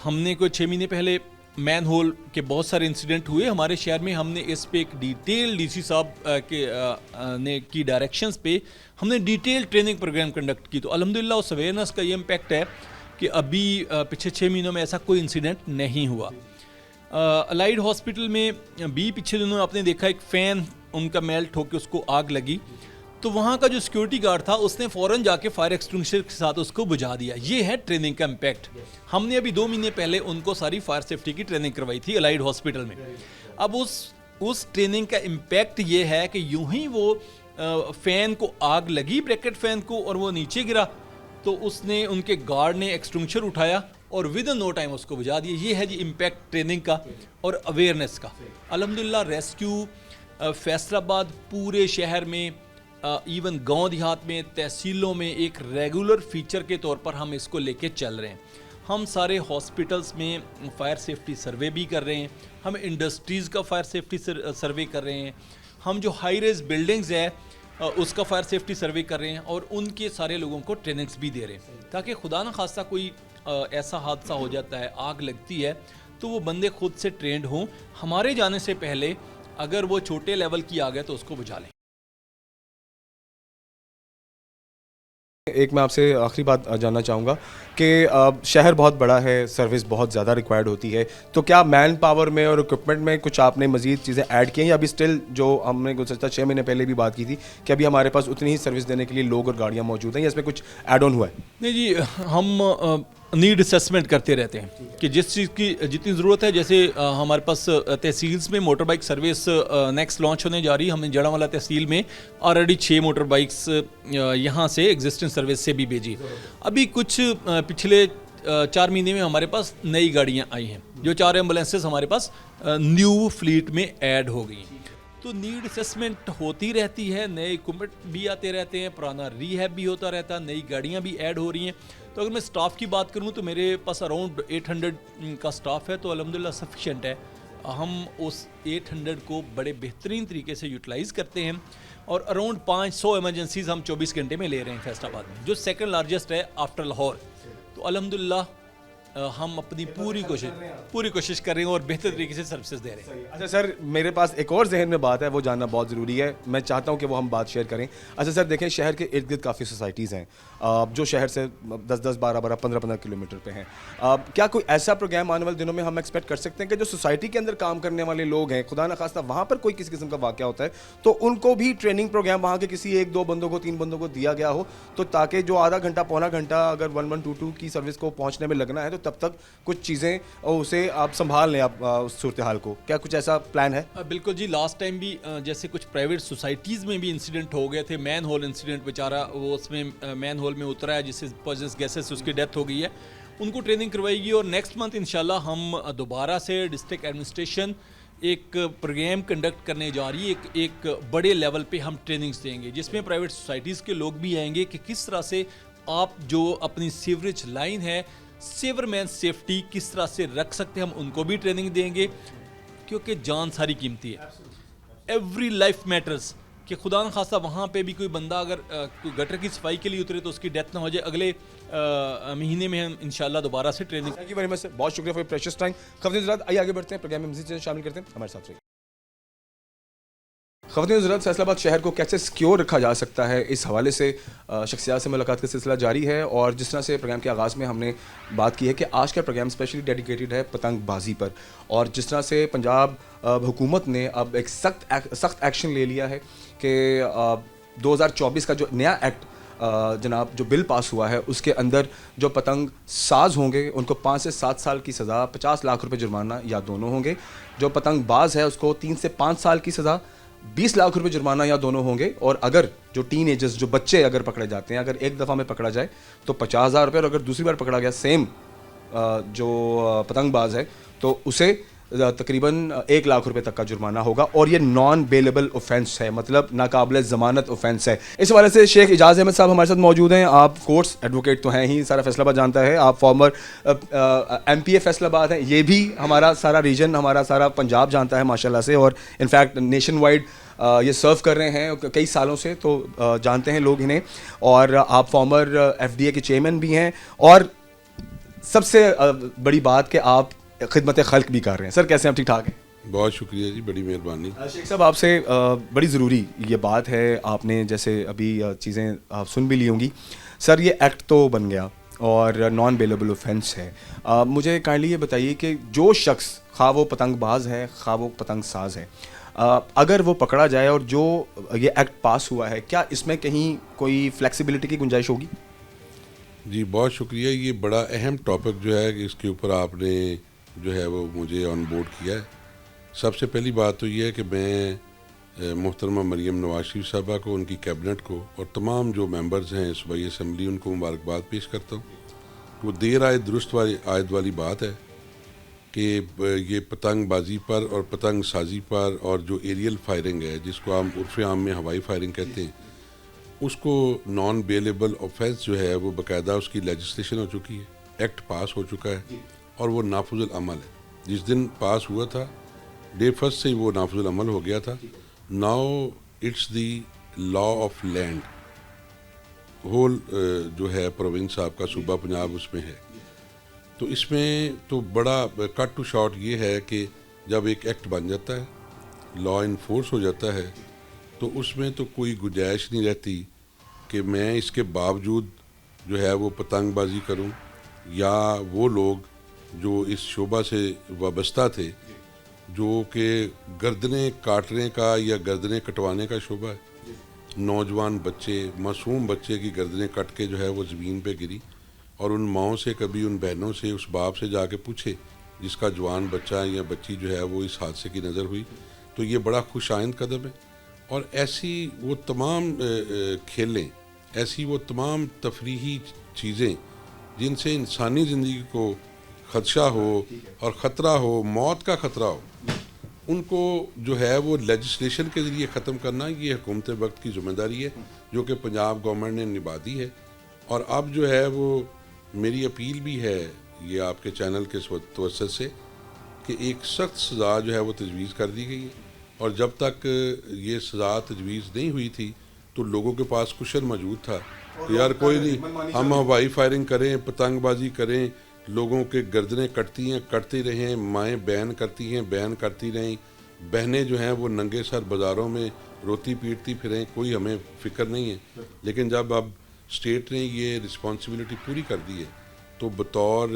हमने कोई 6 महीने पहले मैन होल के बहुत सारे इंसिडेंट हुए हमारे शहर में। हमने इस पे एक डिटेल डीसी साहब ने की डायरेक्शंस पे हमने डिटेल ट्रेनिंग प्रोग्राम कंडक्ट की। तो अल्हम्दुलिल्लाह उस अवेयरनेस का ये इम्पैक्ट है कि अभी पिछले 6 महीनों में ऐसा कोई इंसिडेंट नहीं हुआ। अलाइड हॉस्पिटल में भी पिछले दिनों आपने देखा एक फ़ैन उनका मेल्ट होकर उसको आग लगी, तो वहाँ का जो सिक्योरिटी गार्ड था उसने फ़ौरन जाके फायर एक्सटिंग्विशर के साथ उसको बुझा दिया। ये है ट्रेनिंग का इम्पैक्ट। हमने अभी 2 महीने पहले उनको सारी फायर सेफ्टी की ट्रेनिंग करवाई थी अलाइड हॉस्पिटल में। अब उस ट्रेनिंग का इम्पैक्ट ये है कि यूं ही वो फ़ैन को आग लगी, ब्रैकेट फ़ैन को, और वो नीचे गिरा तो उसने उनके गार्ड ने एक्सटिंग्विशर उठाया और विद इन नो टाइम उसको बुझा दिया। ये है जी इम्पैक्ट ट्रेनिंग का और अवेयरनेस का। अल्हम्दुलिल्लाह रेस्क्यू फैसलाबाद पूरे शहर में, इवन गांव देहात में, तहसीलों में एक रेगुलर फीचर के तौर पर हम इसको लेके चल रहे हैं। हम सारे हॉस्पिटल्स में फायर सेफ्टी सर्वे भी कर रहे हैं, हम इंडस्ट्रीज़ का फायर सेफ्टी सर्वे कर रहे हैं, हम जो हाई रेज बिल्डिंग्स है उसका फायर सेफ्टी सर्वे कर रहे हैं और उनके सारे लोगों को ट्रेनिंग्स भी दे रहे हैं ताकि खुदा न खास्ता कोई ऐसा हादसा हो जाता है, आग लगती है, तो वो बंदे खुद से ट्रेंड हों, हमारे जाने से पहले अगर वो छोटे लेवल की आग है तो उसको बुझा लें। एक मैं आपसे आखिरी बात जानना चाहूँगा कि शहर बहुत बड़ा है, सर्विस बहुत ज़्यादा रिक्वायर्ड होती है, तो क्या मैन पावर में और इक्विपमेंट में कुछ आपने मज़ीद चीज़ें ऐड की हैं या अभी स्टिल जो हमने गुज़श्ता 6 महीने पहले भी बात की थी कि अभी हमारे पास उतनी ही सर्विस देने के लिए लोग और गाड़ियाँ मौजूद हैं या इसमें कुछ ऐड ऑन हुआ है? नहीं जी, हम नीड असेसमेंट करते रहते हैं कि जिस चीज़ की जितनी ज़रूरत है। जैसे हमारे पास तहसील्स में motor bike service next launch होने जा रही है। हमने जड़ावाला तहसील में ऑलरेडी 6 मोटर बाइक्स यहाँ से एग्जिस्टिंग सर्विस से भी भेजी। अभी कुछ पिछले 4 महीने में हमारे पास नई गाड़ियाँ आई हैं, जो 4 एम्बुलेंसेस हमारे पास न्यू फ्लीट में ऐड हो गई। तो नीड असेसमेंट होती रहती है, नए इक्विपमेंट भी आते रहते हैं, पुराना रीहैब भी होता रहता है, नई गाड़ियाँ भी ऐड हो रही हैं। तो अगर मैं स्टाफ की बात करूँ तो मेरे पास अराउंड 800 का स्टाफ है, तो अल्हम्दुलिल्लाह सफिशेंट है। हम उस 800 को बड़े बेहतरीन तरीके से यूटिलाइज़ करते हैं और अराउंड 500 एमरजेंसीज हम 24 घंटे में ले रहे हैं फैसलाबाद में, जो सेकंड लार्जेस्ट है आफ्टर लाहौर। तो अल्हम्दुलिल्लाह हम अपनी पूरी कोशिश कर रहे हैं और बेहतर तरीके से सर्विसेज दे रहे हैं। अच्छा सर, मेरे पास एक और जहन में बात है, वो जानना बहुत ज़रूरी है, मैं चाहता हूँ कि वो हम बात शेयर करें। अच्छा सर, देखें शहर के इर्द गिर्द काफ़ी सोसाइटीज़ हैं जो शहर से 10-10, 12-12, 15-15 किलोमीटर पे हैं। क्या कोई ऐसा प्रोग्राम आने वाले दिनों में हम एक्सपेक्ट कर सकते हैं कि जो सोसाइटी के अंदर काम करने वाले लोग हैं, खुदा न खास्ता वहाँ पर कोई किसी किस्म का वाक़या होता है तो उनको भी ट्रेनिंग प्रोग्राम वहाँ के किसी 1-2 बंदों को, 3 बंदों को दिया गया हो, तो ताकि जो आधा घंटा पौना घंटा अगर 1122 की सर्विस को पहुँचने में लगना है तो तब तक कुछ चीज़ें और उसे आप संभाल लें आप उस सूरत हाल को, क्या कुछ ऐसा प्लान है? बिल्कुल जी, लास्ट टाइम भी जैसे कुछ प्राइवेट सोसाइटीज़ में भी इंसिडेंट हो गए थे। मैन होल इंसिडेंट, बेचारा वो उसमें मैन होल में उतरा है जिससे पॉइजनस गैसेस से उसकी डेथ हो गई है, उनको ट्रेनिंग करवाएगी। और नेक्स्ट मंथ इंशाल्लाह हम दोबारा से डिस्ट्रिक्ट एडमिनिस्ट्रेशन एक प्रोग्राम कंडक्ट करने जा रही है। एक बड़े लेवल पे हम ट्रेनिंग्स देंगे जिसमें प्राइवेट सोसाइटीज़ के लोग भी आएंगे कि किस तरह से आप जो अपनी सीवरेज लाइन है, सीवरमैन सेफ्टी किस तरह से रख सकते हैं, हम उनको भी ट्रेनिंग देंगे क्योंकि जान सारी कीमती है। एवरी लाइफ मैटर्स कि खुदा न खासा वहाँ पे भी कोई बंदा अगर कोई गटर की सफाई के लिए उतरे तो उसकी डेथ ना हो जाए। अगले महीने में हम इंशाल्लाह दोबारा से training. Thank you very much sir, बहुत शुक्रिया फॉर प्रेशियस टाइम। खवातीन हज़रात आइए आगे बढ़ते हैं, प्रोग्राम में मज़ीद चीज़ें शामिल करते हैं, हमारे साथ रहिए। खवातीन हज़रात, फैसलाबाद शहर को कैसे सिक्योर रखा जा सकता है, इस हवाले से शख्सियात से मुलाकात का सिलसिला जारी है। और जिस तरह से प्रोग्राम के आगाज़ में हमने बात की है कि आज का प्रोग्राम स्पेशली डेडिकेटेड है पतंगबाजी पर, और जिस तरह से पंजाब हुकूमत ने अब एक सख्त एक्शन ले लिया है कि 2024 का जो नया एक्ट जनाब जो बिल पास हुआ है उसके अंदर जो पतंग साज होंगे उनको 5 से 7 साल की सज़ा, 50 लाख रुपए जुर्माना या दोनों होंगे। जो पतंग बाज है उसको 3 से 5 साल की सज़ा, 20 लाख रुपए जुर्माना या दोनों होंगे। और अगर जो टीन एजर्स, जो बच्चे अगर पकड़े जाते हैं, अगर एक दफ़ा में पकड़ा जाए तो 50,000 रुपये, और अगर दूसरी बार पकड़ा गया सेम जो पतंगबाज है तो उसे तकरीबन 1 लाख रुपए तक का जुर्माना होगा। और ये नॉन बेलेबल ऑफेंस है, मतलब नाकाबिल ज़मानत ऑफेंस है। इस हवाले से शेख इजाज़ अहमद साहब हमारे साथ मौजूद हैं। आप कोर्ट्स एडवोकेट तो हैं ही, सारा फैसलाबाद जानता है, आप फॉर्मर MPA फैसलाबाद हैं, ये भी हमारा सारा रीजन, हमारा सारा पंजाब जानता है माशाल्लाह से, और इनफैक्ट नेशन वाइड ये सर्व कर रहे हैं कई सालों से, तो जानते हैं लोग इन्हें। और आप फॉर्मर FDA के चेयरमैन भी हैं, और सबसे बड़ी बात कि आप खिदमत खल्क भी कर रहे हैं। सर कैसे हैं, आप ठीक ठाक हैं? बहुत शुक्रिया जी, बड़ी मेहरबानी। शेख साहब आपसे बड़ी ज़रूरी ये बात है, आपने जैसे अभी चीज़ें आप सुन भी ली होंगी। सर ये एक्ट तो बन गया और नॉन बेलेबल ऑफेंस है। मुझे काइंडली ये बताइए कि जो शख्स, खा वो पतंगबाज है खा वो पतंग साज है, अगर वो पकड़ा जाए और जो ये एक्ट पास हुआ है, क्या इसमें कहीं कोई फ्लेक्सिबिलिटी की गुंजाइश होगी? जी बहुत शुक्रिया, ये बड़ा अहम टॉपिक जो है कि इसके ऊपर आपने जो है वो मुझे ऑन बोर्ड किया है। सबसे पहली बात तो ये है कि मैं मोहतरमा मरियम नवाज शरीफ साहबा को, उनकी कैबिनेट को और तमाम जो मेंबर्स हैं सूबाई असम्बली, उनको मुबारकबाद पेश करता हूँ। वो देर आए दुरुस्त वाली आयत वाली बात है कि ये पतंगबाजी पर और पतंग साजी पर और जो एरियल फायरिंग है, जिसको हम उर्फ़ आम में हवाई फायरिंग कहते हैं, उसको नॉन बेलेबल ऑफेंस जो है वो बाकायदा उसकी लेजिस्लेशन हो चुकी है, एक्ट पास हो चुका है और वो नाफुजुल अमल है। जिस दिन पास हुआ था डे फर्स्ट से ही वो नाफुजुल अमल हो गया था। Now it's the law of land, whole जो है प्रोविंस आपका सूबा पंजाब उसमें है। तो इसमें तो बड़ा कट टू शॉर्ट ये है कि जब एक एक्ट बन जाता है, लॉ इन्फोर्स हो जाता है, तो उसमें तो कोई गुंजाइश नहीं रहती कि मैं इसके बावजूद जो है वो पतंगबाजी करूं, या वो लोग जो इस शोबा से वाबस्ता थे, जो कि गर्दनें काटने का या गर्दनें कटवाने का शोबा है। नौजवान बच्चे, मासूम बच्चे की गर्दनें कट के जो है वो ज़मीन पे गिरी, और उन माओं से, कभी उन बहनों से, उस बाप से जाके पूछे जिसका जवान बच्चा या बच्ची जो है वो इस हादसे की नज़र हुई। तो ये बड़ा खुशाइंद कदम है। और ऐसी वो तमाम खेलें, ऐसी वो तमाम तफरीही चीज़ें जिनसे इंसानी ज़िंदगी को खदशा हो और ख़तरा हो, मौत का ख़तरा हो, उनको जो है वो लेजिस्लेशन के ज़रिए ख़त्म करना ये हुकूमत वक्त की ज़िम्मेदारी है, जो कि पंजाब गवर्नमेंट ने निभा दी है। और अब जो है वो मेरी अपील भी है ये आपके चैनल के तवज्जुह से कि एक सख्त सज़ा जो है वो तजवीज़ कर दी गई है। और जब तक ये सज़ा तजवीज़ नहीं हुई थी तो लोगों के पास कुशन मौजूद था कि यार कोई नहीं, हम हवाई फायरिंग करें, पतंगबाजी करें, लोगों के गर्दनें कटती हैं, कटती रहें, माएँ बैन करती हैं, बैन करती रहें, बहनें जो हैं वो नंगे सर बाज़ारों में रोती पीटती फिरें, कोई हमें फ़िक्र नहीं है। लेकिन जब अब स्टेट ने ये रिस्पॉन्सिबिलिटी पूरी कर दी है तो बतौर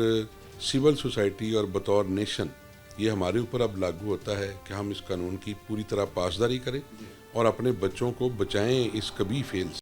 सिविल सोसाइटी और बतौर नेशन ये हमारे ऊपर अब लागू होता है कि हम इस कानून की पूरी तरह पासदारी करें और अपने बच्चों को बचाएं इस कभी फेल से।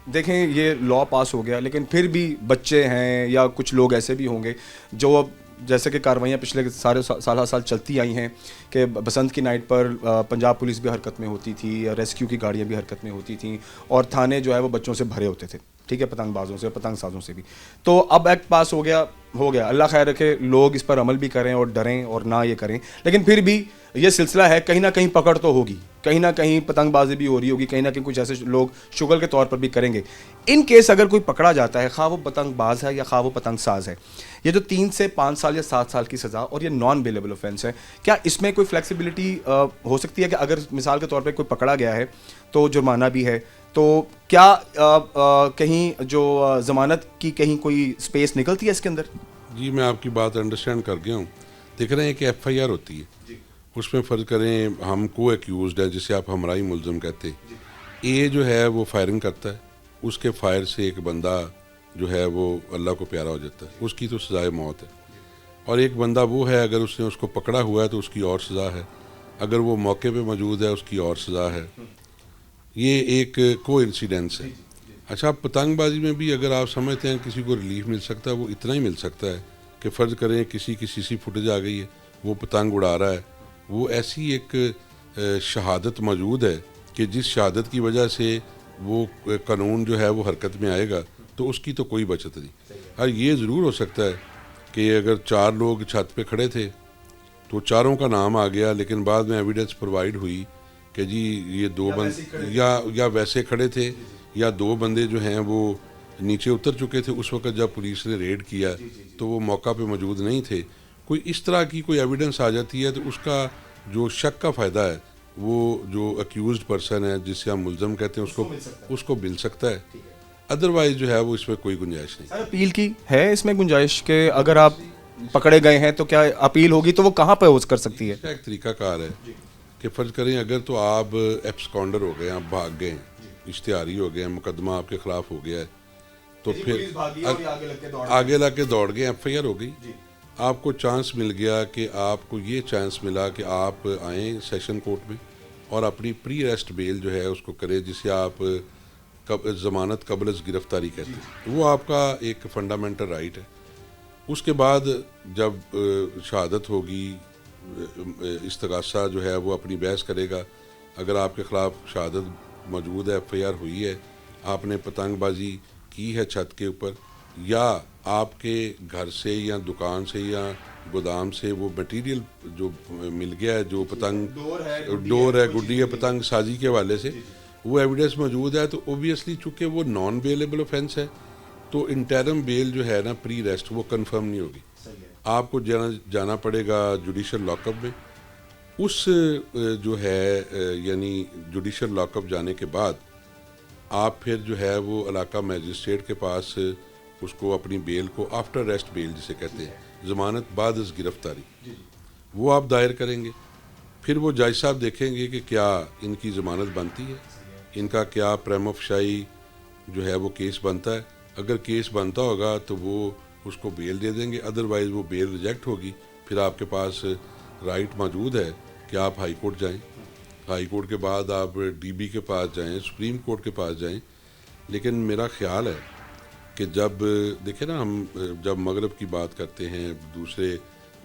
देखें ये लॉ पास हो गया, लेकिन फिर भी बच्चे हैं या कुछ लोग ऐसे भी होंगे जो अब जैसे कि कार्रवाइयाँ पिछले सारे साल चलती आई हैं कि बसंत की नाइट पर पंजाब पुलिस भी हरकत में होती थी, रेस्क्यू की गाड़ियाँ भी हरकत में होती थी, और थाने जो है वो बच्चों से भरे होते थे, ठीक है, पतंगबाजों से, पतंग साजों से भी। तो अब एक्ट पास हो गया, अल्लाह खैर रखे, लोग इस पर अमल भी करें और डरें और ना ये करें, लेकिन फिर भी ये सिलसिला है, कहीं ना कहीं पकड़ तो होगी, कहीं ना कहीं पतंगबाजी भी हो रही होगी, कहीं ना कहीं कुछ ऐसे लोग शुगल के तौर पर भी करेंगे। इन केस अगर कोई पकड़ा जाता है, खा वो पतंगबाज है या खा वो पतंग साज है, ये जो 3 से 5 साल या 7 साल की सज़ा और ये नॉन बेलेबल ऑफेंस है, क्या इसमें कोई फ्लेक्सिबिलिटी हो सकती है कि अगर मिसाल के तौर पर कोई पकड़ा गया है तो जुर्माना भी है, तो क्या कहीं जो ज़मानत की कहीं कोई स्पेस निकलती है इसके अंदर? जी, मैं आपकी बात अंडरस्टैंड कर गया हूँ। देख रहे हैं कि FIR होती है, उसमें फ़र्ज करें हम को एक्यूज़ड है, जिसे आप हमराई मुलज़म कहते हैं, ए जो है वो फायरिंग करता है, उसके फायर से एक बंदा जो है वो अल्लाह को प्यारा हो जाता है, उसकी तो सज़ाए मौत है। और एक बंदा वो है, अगर उसने उसको पकड़ा हुआ है तो उसकी और सज़ा है, अगर वो मौके पे मौजूद है उसकी और सज़ा है। ये एक को इंसिडेंस है। अच्छा, पतंगबाजी में भी अगर आप समझते हैं किसी को रिलीफ मिल सकता है, वो इतना ही मिल सकता है कि फ़र्ज़ करें किसी की CC फुटेज आ गई है, वो पतंग उड़ा रहा है, वो ऐसी एक शहादत मौजूद है कि जिस शहादत की वजह से वो कानून जो है वो हरकत में आएगा, तो उसकी तो कोई बचत नहीं। और ये ज़रूर हो सकता है कि अगर 4 लोग छत पे खड़े थे तो चारों का नाम आ गया, लेकिन बाद में एविडेंस प्रोवाइड हुई कि जी ये 2 बंदे या वैसे खड़े थे या 2 बंदे जो हैं वो नीचे उतर चुके थे उस वक्त जब पुलिस ने रेड किया, तो वो मौका पे मौजूद नहीं थे। कोई इस तरह की कोई एविडेंस आ जाती है तो उसका जो शक का फ़ायदा है वो जो अक्यूज्ड पर्सन है, जिससे हम मुलज़म कहते हैं, उसको मिल सकता है। अदरवाइज जो है वो इसमें कोई गुंजाइश नहीं। सर, अपील की है इसमें गुंजाइश के अगर आप पकड़े गए हैं तो क्या अपील होगी, तो वो कहाँ पे हो कर सकती है? इसका एक तरीकाकार है कि फ़र्ज करें अगर तो आप एब्सकॉन्डर हो गए, आप भाग गए, इश्तिहारी हो गए, मुकदमा आपके ख़िलाफ़ हो गया है, तो फिर आगे लग के दौड़ गए, FIR हो गई, आपको चांस मिल गया कि आपको ये चांस मिला कि आप आएँ सेशन कोर्ट में और अपनी प्री अरेस्ट बेल जो है उसको करें, जिसे आप ज़मानत कबल गिरफ्तारी कहते हैं। वो आपका एक फंडामेंटल राइट है। उसके बाद जब शहादत होगी, इस्तगासा जो है वो अपनी बहस करेगा। अगर आपके ख़िलाफ़ शहादत मौजूद है, FIR हुई है, आपने पतंगबाजी की है छत के ऊपर, या आपके घर से या दुकान से या गोदाम से वो मटेरियल जो मिल गया है, जो पतंग डोर है, गुड्डी है, पतंग साजी के हवाले से वो एविडेंस मौजूद है, तो ओबियसली चूँकि वो नॉन बेलेबल ऑफेंस है, तो इंटरम बेल जो है ना, प्री अरेस्ट, वो कंफर्म नहीं होगी। आपको जाना पड़ेगा जुडिशल लॉकअप में। उस जो है यानी जुडिशल लॉकअप जाने के बाद आप फिर जो है वो इलाका मैजिस्ट्रेट के पास उसको अपनी बेल को आफ्टर अरेस्ट बेल जिसे कहते हैं, ज़मानत बाद इस गिरफ्तारी, वो आप दायर करेंगे। फिर वो जज साहब देखेंगे कि क्या इनकी ज़मानत बनती है, इनका क्या प्रेमा फशाई जो है वो केस बनता है। अगर केस बनता होगा तो वो उसको बेल दे देंगे, अदरवाइज़ वो बेल रिजेक्ट होगी। फिर आपके पास राइट मौजूद है कि आप हाई कोर्ट जाएँ, हाई कोर्ट के बाद आप DB के पास जाएँ, सुप्रीम कोर्ट के पास जाएँ। लेकिन मेरा ख्याल है कि जब देखें ना, हम जब मगरब की बात करते हैं, दूसरे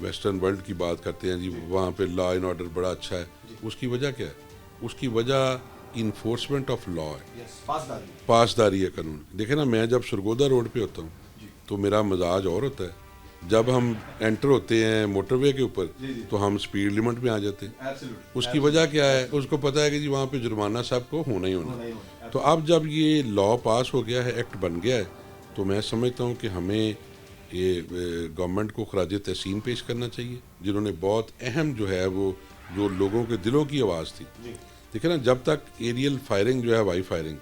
वेस्टर्न वर्ल्ड की बात करते हैं, जी वहाँ पे लॉ एंड ऑर्डर बड़ा अच्छा है, उसकी वजह क्या है? उसकी वजह इन्फोर्समेंट ऑफ लॉ है, पासदारी है कानून। देखें ना, मैं जब सरगोदा रोड पे होता हूँ तो मेरा मजाज और होता है। जब हम एंटर होते हैं मोटरवे के ऊपर तो हम स्पीड लिमिट में आ जाते हैं। उसकी वजह क्या है? उसको पता है कि जी वहाँ पे जुर्माना सबको होना ही होना। तो अब जब ये लॉ पास हो गया है, एक्ट बन गया है, तो मैं समझता हूँ कि हमें ये गवर्नमेंट को खराज तहसीन पेश करना चाहिए, जिन्होंने बहुत अहम जो है वो जो लोगों के दिलों की आवाज़ थी। देखिए ना, जब तक एरियल फायरिंग जो है, वाई फायरिंग,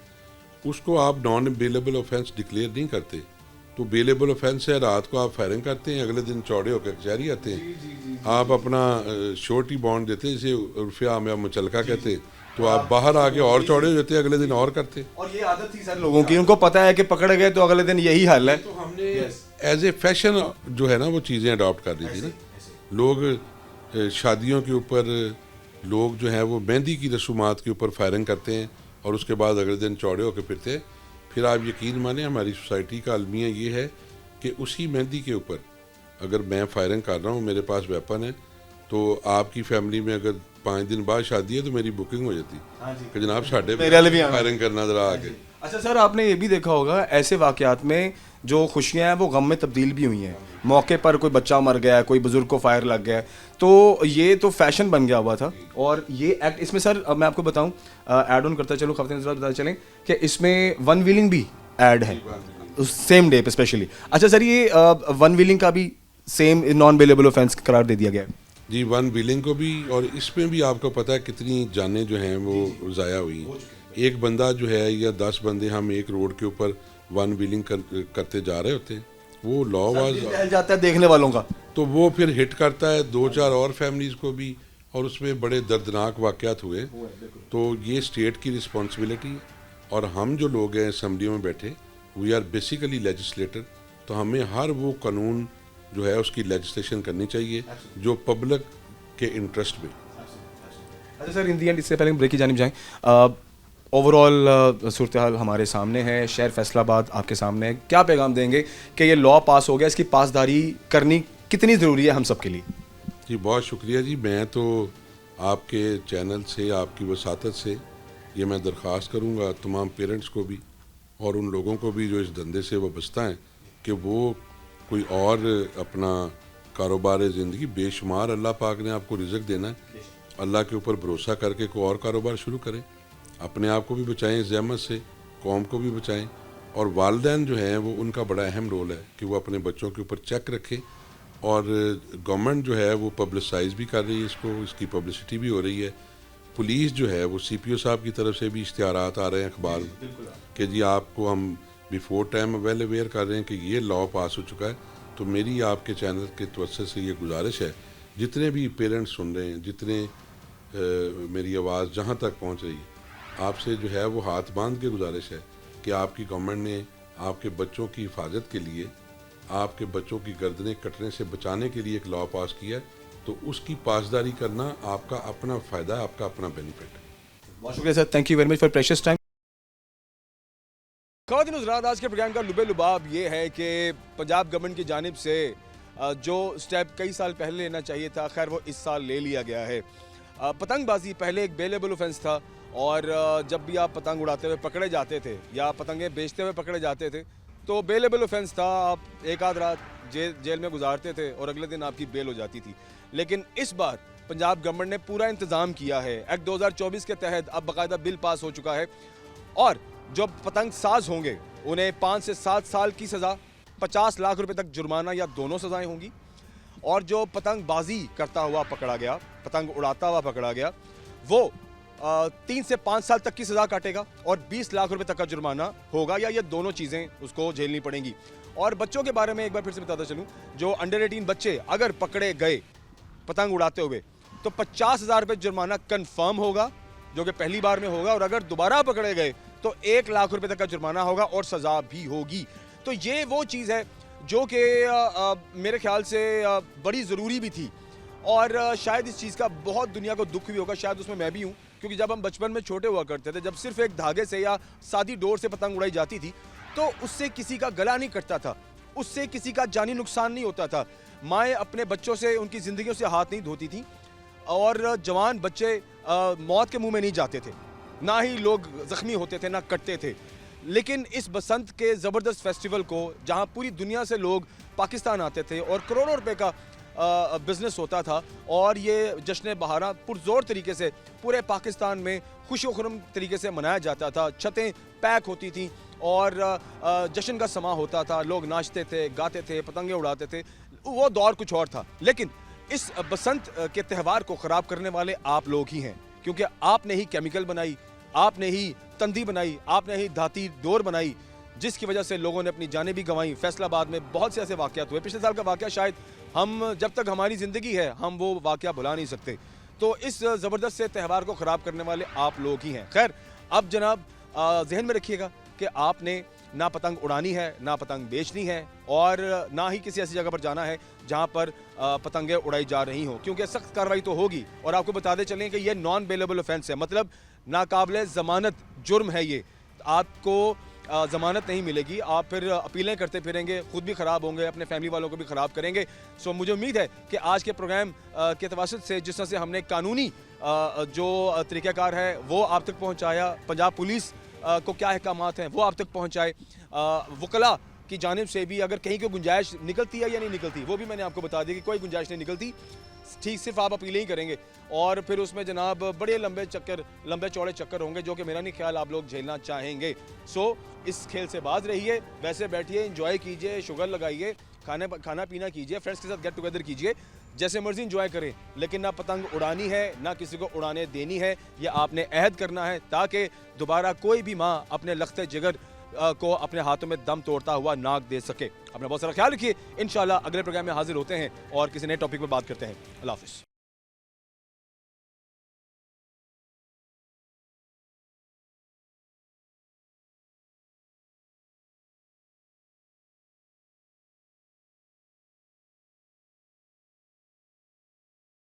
उसको आप नॉन बेलेबल ऑफेंस डिक्लेयर नहीं करते तो बेलेबल ऑफेंस है। रात को आप फायरिंग करते हैं, अगले दिन चौड़े होकर कचहरी आते हैं, आप अपना श्योरिटी बॉन्ड देते हैं, जिसे उर्फ़े आम या मुचलका कहते हैं, तो आप बाहर आके और चौड़े हो जाते हैं, अगले दिन और करते। और ये आदत थी सर लोगों की, उनको पता है कि पकड़ गए तो अगले दिन यही हाल है। तो हमने एज ए फैशन जो है ना वो चीज़ें अडॉप्ट कर ली थी ना। लोग शादियों के ऊपर लोग जो है वो मेहंदी की रसूमात के ऊपर फायरिंग करते हैं और उसके बाद अगले दिन चौड़े होकर फिरते हैं। फिर आप यकीन माने, हमारी सोसाइटी का अलमिया ये है कि उसी मेहंदी के ऊपर अगर मैं फायरिंग कर रहा हूँ, मेरे पास वेपन है, तो आपकी फैमिली में अगर 5 दिन बाद शादी है तो मेरी बुकिंग हो जाती है कि जनाब साढ़े फायरिंग करना जरा आगे। अच्छा सर, आपने ये भी देखा होगा ऐसे वाकयात में जो खुशियाँ हैं वो गम में तब्दील भी हुई हैं। मौके पर कोई बच्चा मर गया है, कोई बुजुर्ग को फायर लग गया है, तो ये तो फैशन बन गया हुआ था। और ये एक्ट इसमें सर अब मैं आपको बताऊं, ऐड ऑन करता चलो खवतीन हज़रात बताते चलें कि इसमें वन व्हीलिंग भी ऐड है उस सेम डे पे स्पेशली। अच्छा सर, ये वन व्हीलिंग का भी सेम नॉन बेलेबल ऑफेंस करार दे दिया गया है। जी, वन व्हीलिंग को भी, और इसमें भी आपको पता है कितनी जानें जो हैं वो ज़ाया हुई। एक बंदा जो है या 10 बंदे हम एक रोड के ऊपर वन व्हीलिंग करते जा रहे होते हैं, वो लॉ वाज जाता है देखने वालों का, तो वो फिर हिट करता है 2-4 और फैमिलीज़ को भी, और उसमें बड़े दर्दनाक वाक़यात हुए। तो ये स्टेट की रिस्पॉन्सिबिलिटी, और हम जो लोग हैं असम्बलियों में बैठे, वी आर बेसिकली लेजिस्लेटर, तो हमें हर वो कानून जो है उसकी लेजिस्लेशन करनी चाहिए जो पब्लिक के इंटरेस्ट में। अच्छा सर, इन दी एंड इससे पहले हम ब्रेक की जानिब जाएं, ओवरऑल सूरत हाल हमारे सामने है, शहर फैसलाबाद आपके सामने है, क्या पैगाम देंगे कि ये लॉ पास हो गया, इसकी पासदारी करनी कितनी ज़रूरी है हम सब के लिए? जी बहुत शुक्रिया जी। मैं तो आपके चैनल से, आपकी वसातत से ये मैं दरख्वास्त करूँगा तमाम पेरेंट्स को भी और उन लोगों को भी जो इस धंधे से वाबस्ता हैं कि वो कोई और अपना कारोबार ज़िंदगी, बेशुमार अल्लाह पाक ने आपको रिज़्क देना है, अल्लाह के ऊपर भरोसा करके कोई और कारोबार शुरू करें, अपने आप को भी बचाएं ज़हमत से, कौम को भी बचाएं। और वालिदैन जो हैं वो उनका बड़ा अहम रोल है कि वो अपने बच्चों के ऊपर चेक रखें, और गवर्नमेंट जो है वो पब्लिसाइज़ भी कर रही है इसको, इसकी पब्लिसिटी भी हो रही है। पुलिस जो है वो CPO साहब की तरफ से भी इश्तिहारात आ रहे हैं अखबार में कि जी आपको हम बिफोर टाइम वेल अवेयर कर रहे हैं कि ये लॉ पास हो चुका है। तो मेरी आपके चैनल के तवज्जो से ये गुजारिश है, जितने भी पेरेंट्स सुन रहे हैं, जितने मेरी आवाज़ जहाँ तक पहुँच रही है, आपसे जो है वो हाथ बांध के गुजारिश है कि आपकी गवर्नमेंट ने आपके बच्चों की हिफाजत के लिए, आपके बच्चों की गर्दनें कटने से बचाने के लिए एक लॉ पास किया है, तो उसकी पासदारी करना आपका अपना फ़ायदा है, आपका अपना बेनिफिट है। बहुत शुक्रिया sir, thank you very much for precious time. ख़वातीन हज़रात, आज के प्रोग्राम का लुबे लुबाब ये है कि पंजाब गवर्नमेंट की जानिब से जो स्टेप कई साल पहले लेना चाहिए था, खैर वो इस साल ले लिया गया है। पतंगबाजी पहले एक बेलेबल ऑफेंस था, और जब भी आप पतंग उड़ाते हुए पकड़े जाते थे या पतंगें बेचते हुए पकड़े जाते थे तो बेलेबल ऑफेंस था, आप एक आध रात जेल में गुजारते थे और अगले दिन आपकी बेल हो जाती थी। लेकिन इस बार पंजाब गवर्नमेंट ने पूरा इंतज़ाम किया है। एक्ट 2024 के तहत अब बाकायदा बिल पास हो चुका है, और जो पतंग साज होंगे उन्हें 5 से 7 साल की सज़ा, 50 लाख रुपए तक जुर्माना या दोनों सज़ाएं होंगी। और जो पतंगबाजी करता हुआ पकड़ा गया, पतंग उड़ाता हुआ पकड़ा गया, वो 3 से 5 साल तक की सज़ा काटेगा और 20 लाख रुपए तक का जुर्माना होगा, या ये दोनों चीज़ें उसको झेलनी पड़ेंगी। और बच्चों के बारे में एक बार फिर से बताता चलूँ, जो अंडर 18 बच्चे अगर पकड़े गए पतंग उड़ाते हुए तो 50,000 रुपये जुर्माना कन्फर्म होगा, जो कि पहली बार में होगा, और अगर दोबारा पकड़े गए तो 1 लाख रुपए तक का जुर्माना होगा और सज़ा भी होगी। तो ये वो चीज़ है जो कि मेरे ख्याल से बड़ी ज़रूरी भी थी, और शायद इस चीज़ का बहुत दुनिया को दुख भी होगा, शायद उसमें मैं भी हूँ, क्योंकि जब हम बचपन में छोटे हुआ करते थे, जब सिर्फ एक धागे से या सादी डोर से पतंग उड़ाई जाती थी तो उससे किसी का गला नहीं कटता था, उससे किसी का जानी नुकसान नहीं होता था, माएँ अपने बच्चों से, उनकी ज़िंदगियों से हाथ नहीं धोती थी, और जवान बच्चे मौत के मुंह में नहीं जाते थे, ना ही लोग ज़ख्मी होते थे, ना कटते थे। लेकिन इस बसंत के ज़बरदस्त फेस्टिवल को, जहां पूरी दुनिया से लोग पाकिस्तान आते थे और करोड़ों रुपए का बिज़नेस होता था, और ये जश्न बहारा पुरजोर तरीके से पूरे पाकिस्तान में खुशी खुरम तरीके से मनाया जाता था, छतें पैक होती थीं और जश्न का समा होता था, लोग नाचते थे, गाते थे, पतंगे उड़ाते थे, वो दौर कुछ और था। लेकिन इस बसंत के त्यौहार को ख़राब करने वाले आप लोग ही हैं, क्योंकि आपने ही केमिकल बनाई, आपने ही तंदी बनाई, आपने ही धाती डोर बनाई, जिसकी वजह से लोगों ने अपनी जानें भी गंवाई। फैसलाबाद में बहुत से ऐसे वाक़यात हुए, पिछले साल का वाक़या शायद हम जब तक हमारी ज़िंदगी है हम वो वाक़या भुला नहीं सकते। तो इस ज़बरदस्त से त्यौहार को ख़राब करने वाले आप लोग ही हैं। खैर, अब जनाब जहन में रखिएगा कि आपने ना पतंग उड़ानी है, ना पतंग बेचनी है, और ना ही किसी ऐसी जगह पर जाना है जहां पर पतंगें उड़ाई जा रही हों, क्योंकि सख्त कार्रवाई तो होगी। और आपको बताते चलें कि ये नॉन बेलेबल ऑफेंस है, मतलब नाकाबिले ज़मानत जुर्म है ये, आपको ज़मानत नहीं मिलेगी, आप फिर अपीलें करते फिरेंगे, खुद भी ख़राब होंगे, अपने फैमिली वालों को भी ख़राब करेंगे। सो मुझे उम्मीद है कि आज के प्रोग्राम के तवासुत से जिस तरह से हमने कानूनी जो तरीक़ाकार है वो आप तक पहुँचाया, पंजाब पुलिस को क्या अहकामात हैं वो आप तक पहुँचाए, वकला की जानिब से भी अगर कहीं कोई गुंजाइश निकलती है या नहीं निकलती, वो भी मैंने आपको बता दिया कि कोई गुंजाइश नहीं निकलती। ठीक सिर्फ आप अपीलें ही करेंगे और फिर उसमें जनाब बड़े लंबे चौड़े चक्कर होंगे जो कि मेरा नहीं ख्याल आप लोग झेलना चाहेंगे। सो इस खेल से बाज रहिए, वैसे बैठिए, एंजॉय कीजिए, शुगर लगाइए, खाना पीना कीजिए, फ्रेंड्स के साथ गेट टुगेदर कीजिए, जैसे मर्जी एंजॉय करें, लेकिन ना पतंग उड़ानी है ना किसी को उड़ाने देनी है। ये आपने अहद करना है ताकि दोबारा कोई भी माँ अपने लख्ते जिगर को अपने हाथों में दम तोड़ता हुआ नाक दे सके। अपना बहुत सारा ख्याल रखिए। इंशाल्लाह अगले प्रोग्राम में हाजिर होते हैं और किसी नए टॉपिक पर बात करते हैं। अल्लाह हाफिज़।